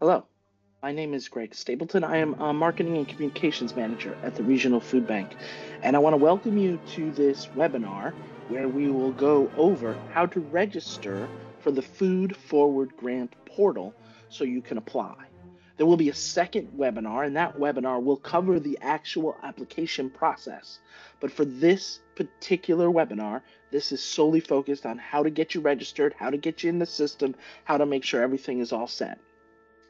Hello, my name is Greg Stapleton. I am a Marketing and Communications Manager at the Regional Food Bank, and I want to welcome you to this webinar where we will go over how to register for the Food Forward Grant portal so you can apply. There will be a second webinar, and that webinar will cover the actual application process. But for this particular webinar, this is solely focused on how to get you registered, how to get you in the system, how to make sure everything is all set.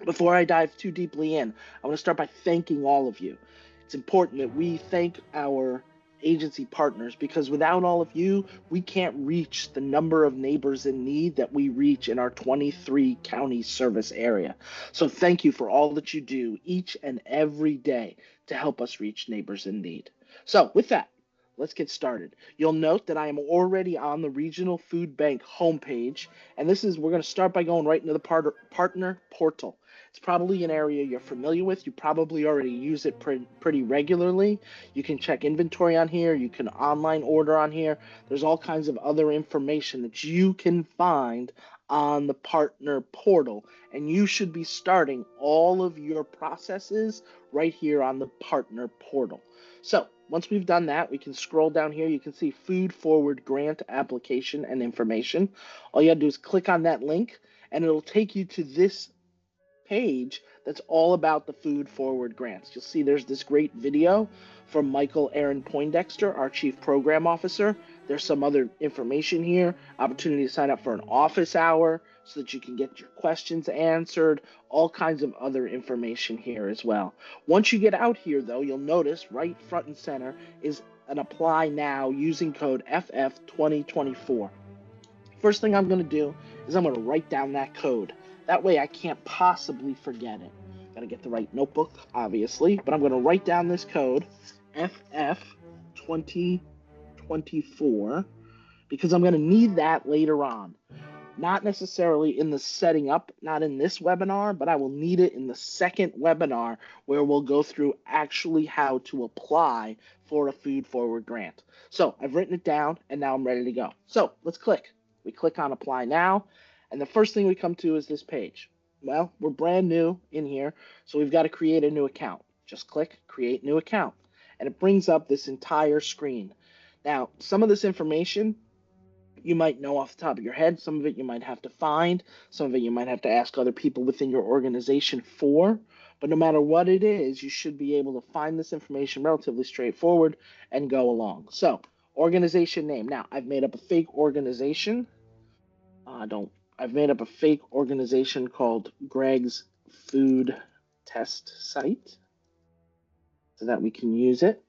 Before I dive too deeply in, I want to start by thanking all of you. It's important that we thank our agency partners because without all of you, we can't reach the number of neighbors in need that we reach in our 23 county service area. So thank you for all that you do each and every day to help us reach neighbors in need. So with that, let's get started. You'll note that I am already on the Regional Food Bank homepage, and we're going to start by going right into the partner portal. It's probably an area you're familiar with. You probably already use it pretty regularly. You can check inventory on here. You can online order on here. There's all kinds of other information that you can find on the partner portal, and you should be starting all of your processes right here on the partner portal. So once we've done that, we can scroll down here. You can see Food Forward Grant application and information. All you gotta do is click on that link, and it'll take you to this page that's all about the Food Forward grants. You'll see there's this great video from Michael Aaron Poindexter, our Chief Program Officer. There's some other information here, opportunity to sign up for an office hour so that you can get your questions answered, all kinds of other information here as well. Once you get out here, though, you'll notice right front and center is an apply now using code FF2024. First thing I'm going to do is I'm going to write down that code. That way I can't possibly forget it. Got to get the right notebook, obviously, but I'm going to write down this code, FF2024, because I'm going to need that later on. Not necessarily in the setting up, not in this webinar, but I will need it in the second webinar where we'll go through actually how to apply for a Food Forward grant. So I've written it down and now I'm ready to go. So let's click. We click on apply now, and the first thing we come to is this page. Well, we're brand new in here, so we've got to create a new account. Just click create new account, and it brings up this entire screen. Now, some of this information you might know off the top of your head. Some of it you might have to find. Some of it you might have to ask other people within your organization for. But no matter what it is, you should be able to find this information relatively straightforward and go along. So, organization name. Now, I've made up a fake organization. I've made up a fake organization called Greg's Food Test Site so that we can use it.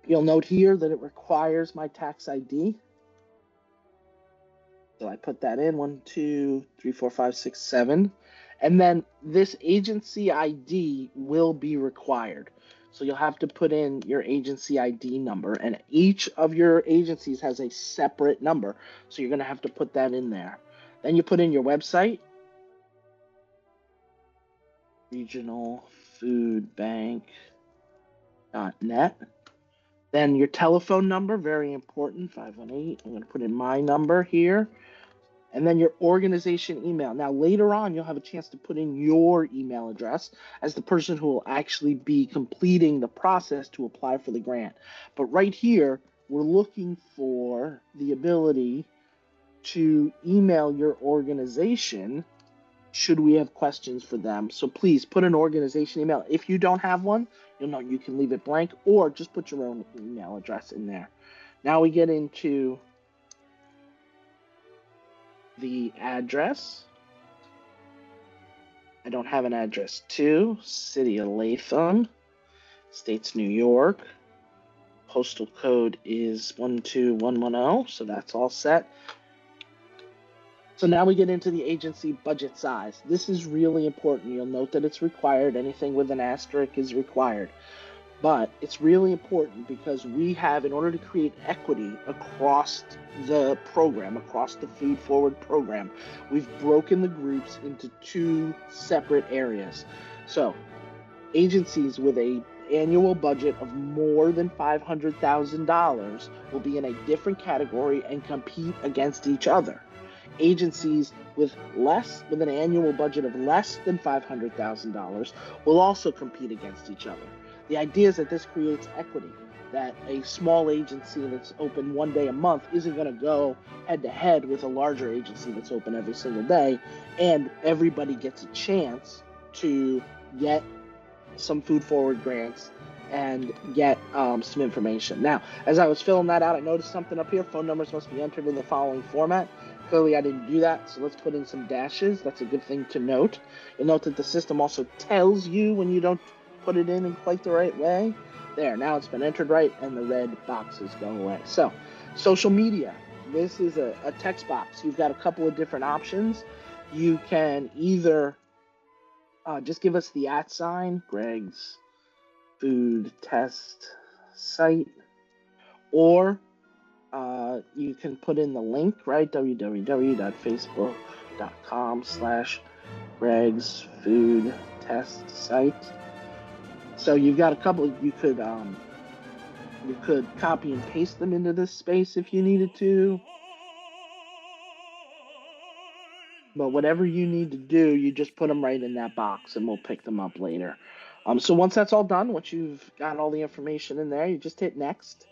You'll note here that it requires my tax ID. So I put that in 1, 2, 3, 4, 5, 6, 7. And then this agency ID will be required. So you'll have to put in your agency ID number, and each of your agencies has a separate number. So you're going to have to put that in there. Then you put in your website, regionalfoodbank.net. Then your telephone number, very important, 518. I'm going to put in my number here. And then your organization email. Now, later on, you'll have a chance to put in your email address as the person who will actually be completing the process to apply for the grant. But right here, we're looking for the ability to email your organization should we have questions for them. So please put an organization email. If you don't have one, you'll know you can leave it blank or just put your own email address in there. Now we get into the address. I don't have an address to. City of Latham, States New York. Postal code is 12110, so that's all set. So now we get into the agency budget size. This is really important. You'll note that it's required. Anything with an asterisk is required. But it's really important because we have, in order to create equity across the program, across the Food Forward program, we've broken the groups into two separate areas. So agencies with an annual budget of more than $500,000 will be in a different category and compete against each other. Agencies with an annual budget of less than $500,000 will also compete against each other. The idea is that this creates equity, that a small agency that's open one day a month isn't going to go head to head with a larger agency that's open every single day, and everybody gets a chance to get some FoodForward grants and get some information. Now, as I was filling that out, I noticed something up here. Phone numbers must be entered in the following format. Clearly, I didn't do that, so let's put in some dashes. That's a good thing to note. You'll note that the system also tells you when you don't put it in quite the right way. There, now it's been entered right, and the red boxes go away. So, social media. This is a text box. You've got a couple of different options. You can either just give us the @ Greg's Food Test Site, or you can put in the link, right? www.facebook.com/Greg's Food Test Site. So you've got a couple. You could copy and paste them into this space if you needed to. But whatever you need to do, you just put them right in that box, and we'll pick them up later. So once that's all done, once you've got all the information in there, you just hit next.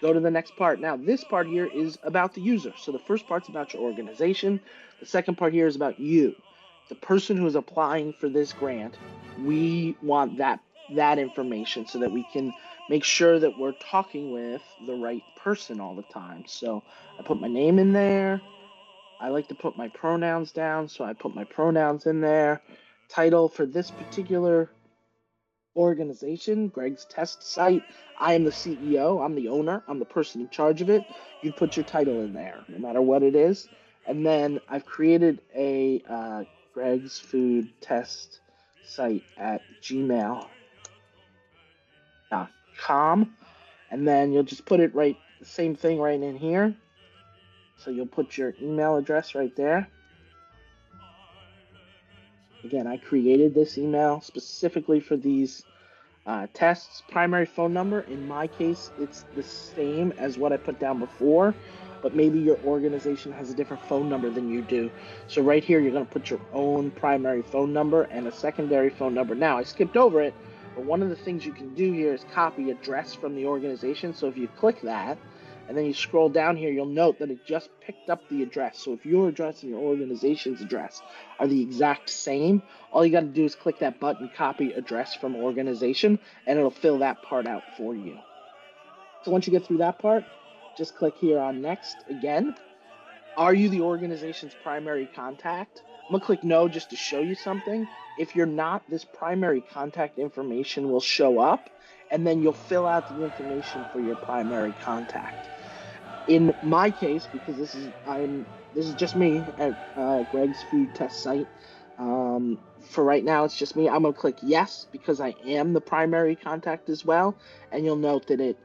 Go to the next part. Now, this part here is about the user. So the first part's about your organization. The second part here is about you, the person who is applying for this grant. We want that information so that we can make sure that we're talking with the right person all the time. So I put my name in there. I like to put my pronouns down, so I put my pronouns in there. Title for this particular organization, Greg's Test Site. I am the CEO. I'm the owner. I'm the person in charge of it. You put your title in there, no matter what it is. And then I've created a Greg's Food Test Site at gmail.com. And then you'll just put it right, the same thing right in here. So you'll put your email address right there. Again, I created this email specifically for these tests. Primary phone number, in my case, it's the same as what I put down before, but maybe your organization has a different phone number than you do. So right here, you're going to put your own primary phone number and a secondary phone number. Now, I skipped over it, but one of the things you can do here is copy address from the organization. So if you click that, and then you scroll down here, you'll note that it just picked up the address. So if your address and your organization's address are the exact same, all you got to do is click that button, copy address from organization, and it'll fill that part out for you. So once you get through that part, just click here on next again. Are you the organization's primary contact? I'm going to click no just to show you something. If you're not, this primary contact information will show up, and then you'll fill out the information for your primary contact. In my case, because this is just me at Greg's Food Test Site. For right now, it's just me. I'm gonna click yes because I am the primary contact as well, and you'll note that it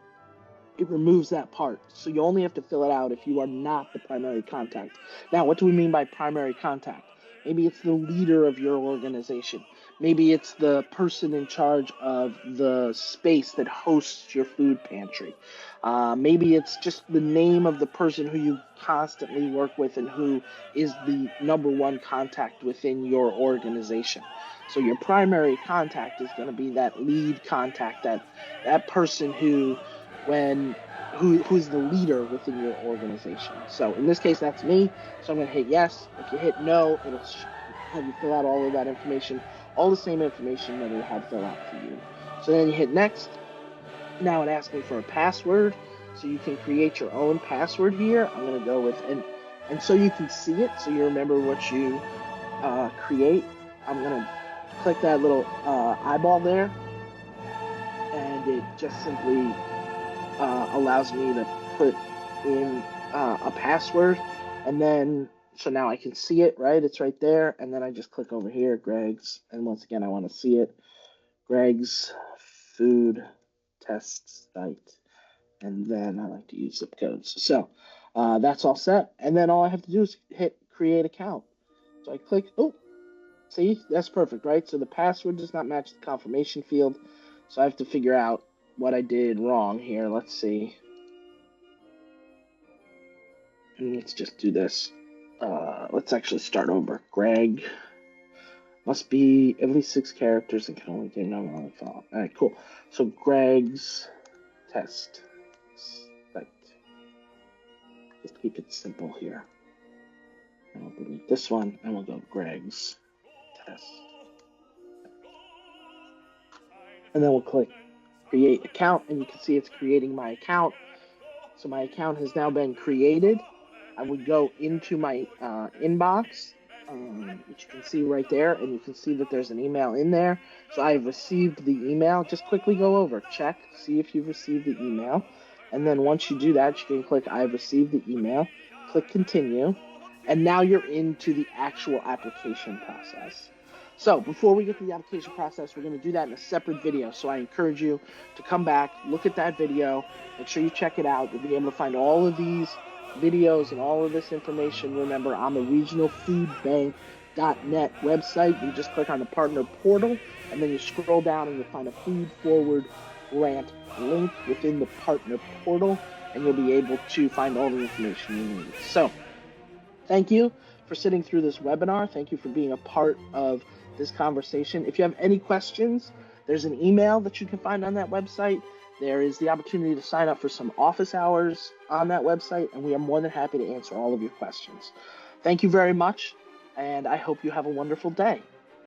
removes that part. So you only have to fill it out if you are not the primary contact. Now, what do we mean by primary contact? Maybe it's the leader of your organization. Maybe it's the person in charge of the space that hosts your food pantry. Maybe it's just the name of the person who you constantly work with and who is the number one contact within your organization. So your primary contact is going to be that lead contact, that person who's the leader within your organization. So in this case, that's me. So I'm going to hit yes. If you hit no, it'll have you fill out all of that information, all the same information that it had fill out for you. So then you hit next. Now it asks me for a password. So you can create your own password here. I'm going to go with, and so you can see it, so you remember what you create. I'm going to click that little eyeball there, and it just simply allows me to put in a password, and then so now I can see it, right? It's right there, and then I just click over here, Greg's, and once again I want to see it, Greg's Food Test Site, and then I like to use zip codes. So that's all set, and then all I have to do is hit create account. So I click, oh, see, that's perfect, right? So the password does not match the confirmation field, so I have to figure out what I did wrong here. Let's see. Let's just do this. let's actually start over. Greg must be at least 6 characters and can only get number on the phone. All right, cool. So Greg's test. Right. Just keep it simple here. And we'll delete this one, and we'll go Greg's test. And then we'll click create account, and you can see it's creating my account. So my account has now been created. I would go into my inbox, which you can see right there, and you can see that there's an email in there. So I've received the email. Just quickly go over, check, see if you've received the email. And then once you do that, you can click I've received the email, click continue, and now you're into the actual application process. So before we get to the application process, we're going to do that in a separate video. So I encourage you to come back, look at that video, make sure you check it out. You'll be able to find all of these videos and all of this information, remember, on the regionalfoodbank.net website. You just click on the partner portal, and then you scroll down and you'll find a FoodForward grant link within the partner portal, and you'll be able to find all the information you need. So thank you for sitting through this webinar. Thank you for being a part of this conversation. If you have any questions, there's an email that you can find on that website. There is the opportunity to sign up for some office hours on that website, and we are more than happy to answer all of your questions. Thank you very much, and I hope you have a wonderful day.